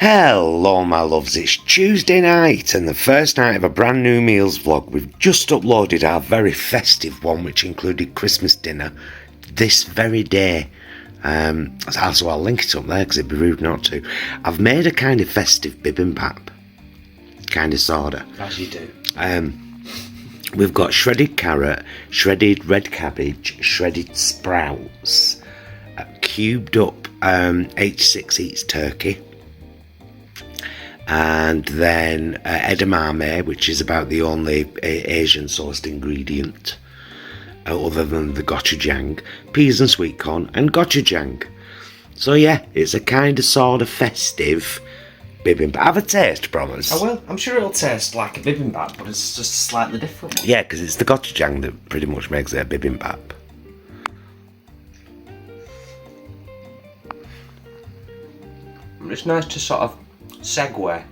Hello my loves, it's Tuesday night and the first night of a brand new meals vlog. We've just uploaded our very festive one, which included Christmas dinner this very day. So I'll link it up there because it'd be rude not to. I've made a kind of festive bibimbap, kind of sorta. As you do. We've got shredded carrot, shredded red cabbage, shredded sprouts, cubed up H6 eats turkey, and then edamame, which is about the only Asian sourced ingredient other than the gochujang, peas and sweet corn, and gochujang. So yeah, it's a kind of sort of festive bibimbap. Have a taste, promise. I will. I'm sure it'll taste like a bibimbap, but it's just a slightly different one. Yeah, because it's the gochujang that pretty much makes it a bibimbap. It's nice to sort of segue,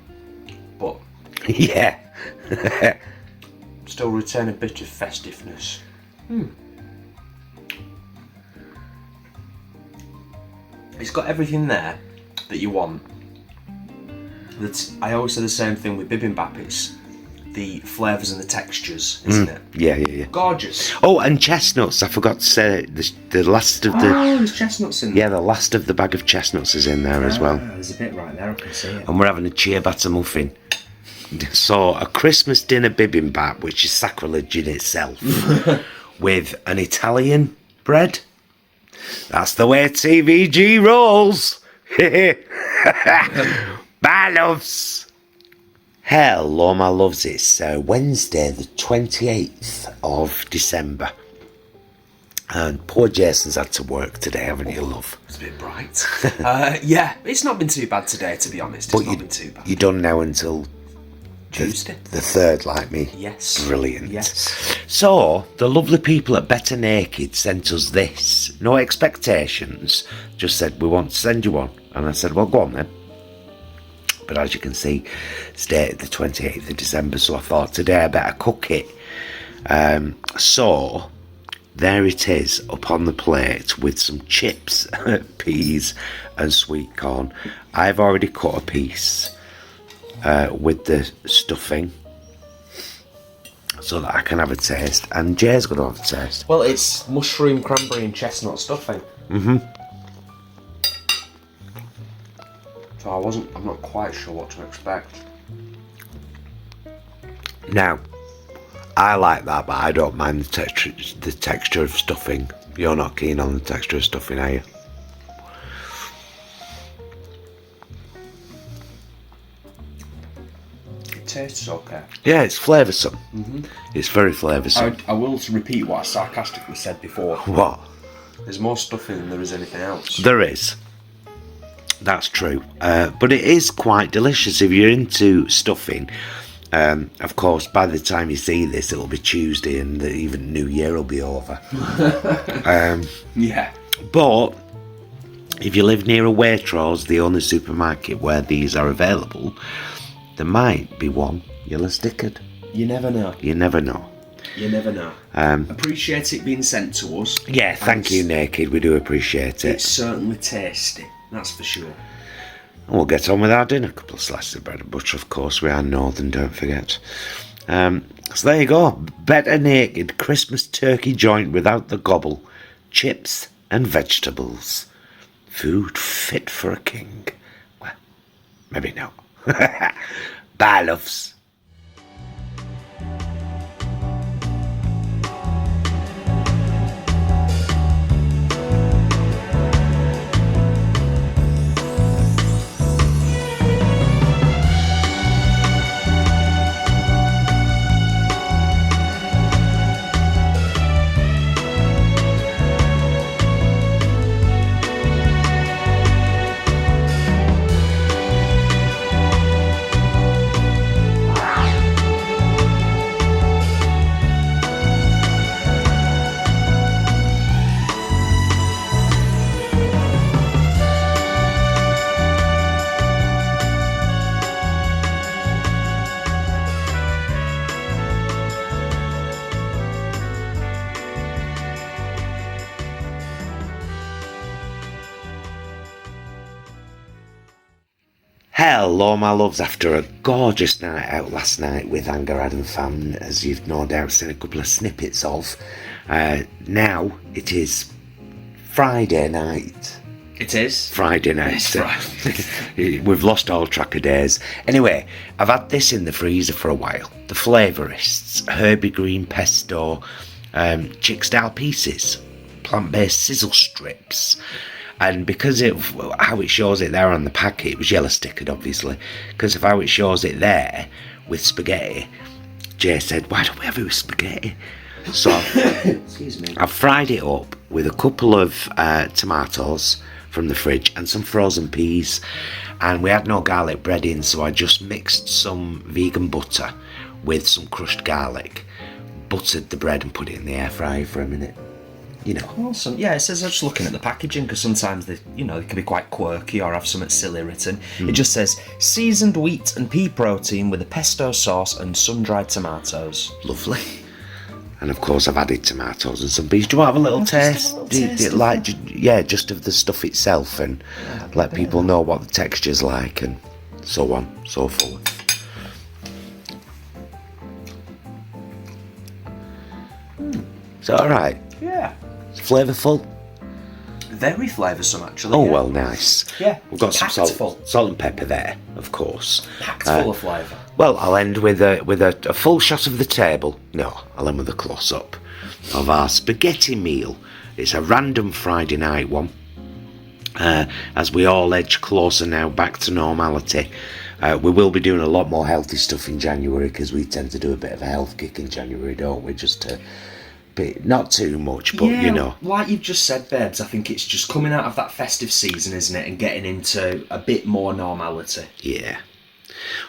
but Yeah. still retain a bit of festiveness. It's got everything there that you want. I always say the same thing with bibimbap. It's the flavours and the textures, isn't it? Yeah. Gorgeous. Oh, and chestnuts. I forgot to say the last of the... Oh, there's chestnuts in there. Yeah, the last of the bag of chestnuts is in there as well. There's a bit right there, I can see it. And we're having a ciabatta muffin. So, a Christmas dinner bibimbap, which is sacrilege in itself, with an Italian bread. That's the way TVG rolls. Bye, loves. Hello, my loves. It's Wednesday, the 28th of December. And poor Jason's had to work today, haven't you, love? It's a bit bright. Yeah, it's not been too bad today, to be honest. It's not been too bad. You're done now until Tuesday. the 3rd, like me. Yes. Brilliant. Yes. So, the lovely people at Better Naked sent us this. No expectations. Just said, we want to send you one. And I said, well, go on then. But as you can see, it's dated the 28th of December, so I thought today I better cook it. So, there it is up on the plate with some chips, peas and sweet corn. I've already cut a piece with the stuffing so that I can have a taste, and Jay's going to have a taste. Well, it's mushroom, cranberry and chestnut stuffing. So I'm not quite sure what to expect. Now, I like that, but I don't mind the texture of stuffing. You're not keen on the texture of stuffing, are you? It tastes okay. Yeah, it's flavoursome. It's very flavoursome. I will repeat what I sarcastically said before. What? There's more stuffing than there is anything else. There is. That's true. But it is quite delicious if you're into stuffing. Of course, by the time you see this, it'll be Tuesday and even New Year will be over. Yeah. But if you live near a Waitrose, the only supermarket where these are available, there might be one yellow stickered. You never know. You never know. You never know. Appreciate it being sent to us. Yeah, thank you, Naked. We do appreciate it. It's certainly tasty, that's for sure. And we'll get on with our dinner. A couple of slices of bread and butter, of course. We are northern, don't forget. So there you go. Better Naked Christmas turkey joint without the gobble. Chips and vegetables. Food fit for a king. Well, maybe not. Bye, loves. Hello, my loves. After a gorgeous night out last night with Anger and Fam, as you've no doubt seen a couple of snippets of, now it is Friday night. It is? Friday night. It's Friday. We've lost all track of days. Anyway, I've had this in the freezer for a while. The Flavourists, herby green pesto, chick style pieces, plant-based sizzle strips. And because of how it shows it there on the packet, it was yellow stickered, obviously. Because of how it shows it there with spaghetti, Jay said, why don't we have it with spaghetti? So Excuse me. I've fried it up with a couple of tomatoes from the fridge and some frozen peas. And we had no garlic bread in, so I just mixed some vegan butter with some crushed garlic, buttered the bread and put it in the air fryer for a minute. You know. Awesome. Yeah, it says, I'm just looking at the packaging because sometimes they can be quite quirky or have something silly written. It just says seasoned wheat and pea protein with a pesto sauce and sun-dried tomatoes. Lovely. And of course I've added tomatoes and some peas. Do you want to have a little taste? Just of the stuff itself, and let people know what the texture's like and so on, so forth. Is that alright? Yeah. It's flavourful? Very flavoursome, actually. Oh, yeah. well, nice. Yeah. We've got some Packed salt and pepper there, of course. Packed full of flavour. Well, I'll end with a full shot of the table. No, I'll end with a close-up of our spaghetti meal. It's a random Friday night one. As we all edge closer now back to normality. We will be doing a lot more healthy stuff in January because we tend to do a bit of a health kick in January, don't we? Just to be, not too much, but yeah, you know. Like you've just said, babes, I think it's just coming out of that festive season, isn't it? And getting into a bit more normality. Yeah.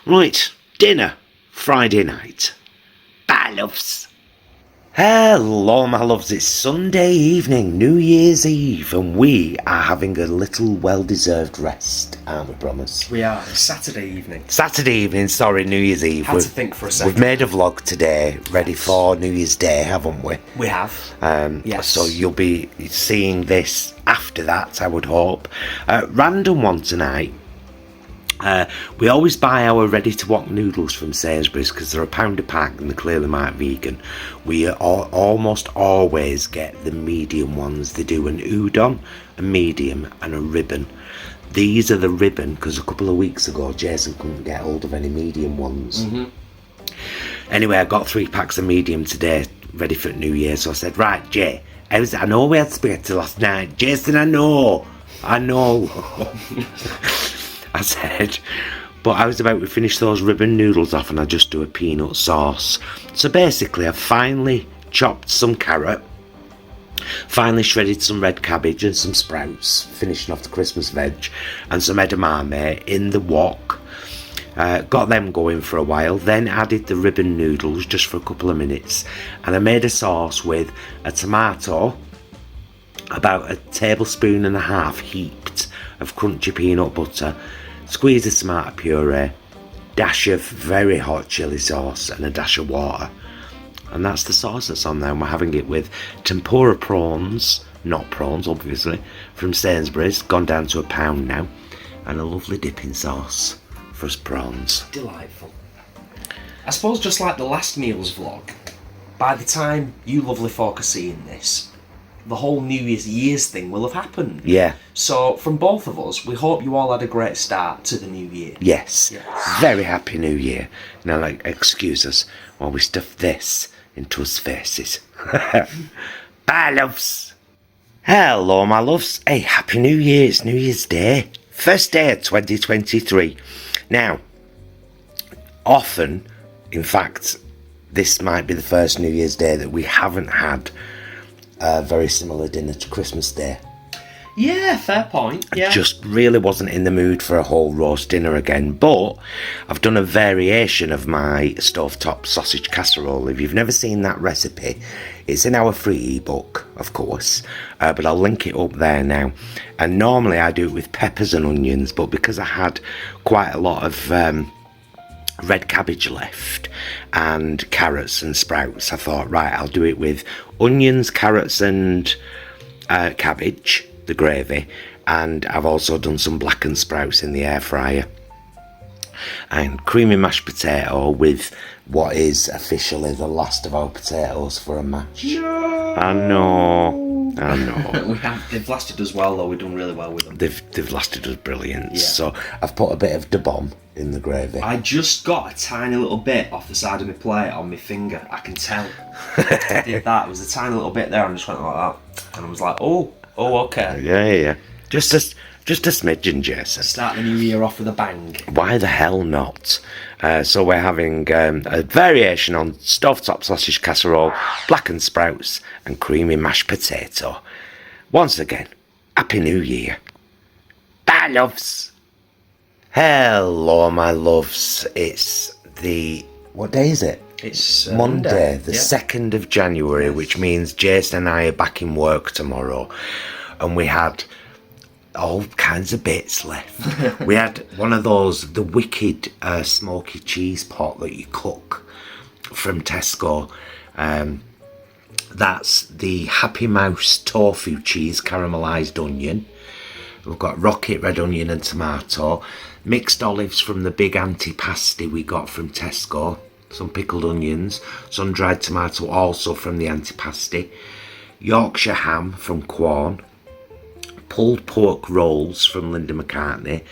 Right, dinner, Friday night. Bye, loves. Hello, my loves. It's Sunday evening, New Year's Eve, and we are having a little well-deserved rest, aren't we, Promise? We are. Saturday evening. Saturday evening, sorry, New Year's Eve. Had to think for a second. We've made a vlog today, ready for New Year's Day, haven't we? We have. Yes. So you'll be seeing this after that, I would hope. Random one tonight. We always buy our ready-to-wok noodles from Sainsbury's because they're £1 a pack and they're clearly marked vegan. We almost always get the medium ones. They do an udon, a medium and a ribbon. These are the ribbon because a couple of weeks ago Jason couldn't get hold of any medium ones. Anyway, I got 3 packs of medium today ready for New Year, so I said, right, Jay, I know we had spaghetti last night. Jason, I know. I said, but I was about to finish those ribbon noodles off and I just do a peanut sauce. So basically I've finally chopped some carrot, finally shredded some red cabbage and some sprouts, finishing off the Christmas veg, and some edamame in the wok. Got them going for a while, then added the ribbon noodles just for a couple of minutes, and I made a sauce with a tomato, about 1.5 tablespoons heaped of crunchy peanut butter, squeeze of tomato puree, dash of very hot chili sauce and a dash of water. And that's the sauce that's on there, and we're having it with tempura prawns, not prawns obviously, from Sainsbury's, gone down to £1 now, and a lovely dipping sauce for us prawns. Delightful. I suppose just like the last meals vlog, by the time you lovely folk are seeing this, the whole New Year's thing will have happened. Yeah. So from both of us, we hope you all had a great start to the new year. Yes. Very happy New Year. Now, excuse us while we stuff this into us faces. Bye, loves. Hello, my loves. Hey, happy New Year. It's New Year's Day. First day of 2023. Now, often, in fact, this might be the first New Year's Day that we haven't had a very similar dinner to Christmas Day. Yeah, fair point. Yeah. I just really wasn't in the mood for a whole roast dinner again, but I've done a variation of my stovetop sausage casserole. If you've never seen that recipe, it's in our free ebook, of course, but I'll link it up there now. And normally I do it with peppers and onions, but because I had quite a lot of red cabbage left and carrots and sprouts, I thought, right, I'll do it with onions, carrots and cabbage, the gravy, and I've also done some blackened sprouts in the air fryer. and creamy mashed potato with what is officially the last of our potatoes for a mash. No. I know. They've lasted us well though. We've done really well with them. They've lasted us brilliant. Yeah. So I've put a bit of de bomb in the gravy. I just got a tiny little bit off the side of my plate on my finger. I can tell. I did that. It was a tiny little bit there, and I just went like that, and I was like, oh, okay. Yeah. Just a smidgen, Jason. Start the new year off with a bang. Why the hell not? So we're having a variation on stovetop sausage casserole, blackened sprouts, and creamy mashed potato. Once again, Happy New Year. Bye, loves. Hello, my loves. It's what day is it? It's Monday, the yeah. 2nd of January, which means Jason and I are back in work tomorrow. And we had all kinds of bits left. We had one of those, the wicked smoky cheese pot that you cook from Tesco. That's the Happy Mouse tofu cheese caramelised onion. We've got rocket red onion and tomato. Mixed olives from the big antipasti we got from Tesco. Some pickled onions. Sun-dried tomato also from the antipasti. Yorkshire ham from Quorn. Pulled pork rolls from Linda McCartney.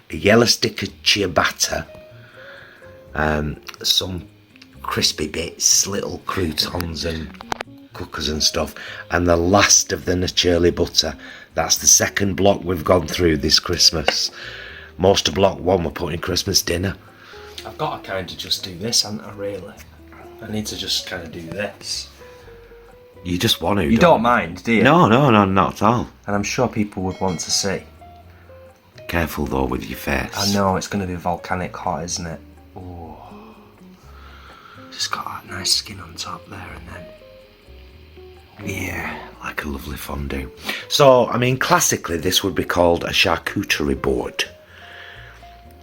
A yellow stick of ciabatta. Some crispy bits, little croutons and cookers and stuff, and the last of the Nachurli butter. That's the second block we've gone through this Christmas. Most of block 1 we're putting Christmas dinner. I've got to kind of just do this, haven't I, really? I need to just kind of do this. You just want to. You don't mind, do you? No, not at all. And I'm sure people would want to see. Careful though with your face. I know, it's going to be volcanic hot, isn't it? Oh. Just got that nice skin on top there and then. Yeah, like a lovely fondue. So, I mean, classically this would be called a charcuterie board.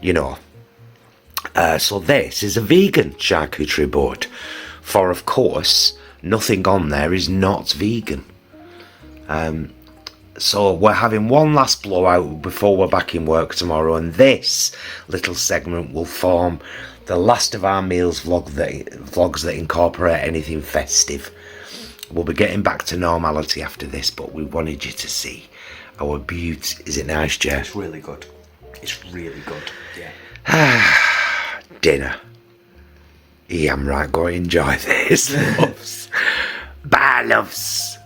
You know. So this is a vegan charcuterie board. For, of course, nothing on there is not vegan. So we're having one last blowout before we're back in work tomorrow, and this little segment will form the last of our meals vlogs that incorporate anything festive. We'll be getting back to normality after this, but we wanted you to see our beauty. Is it nice, Jeff? It's really good. It's really good, yeah. Dinner. Yeah, I'm right, go enjoy this, loves. Bye, loves.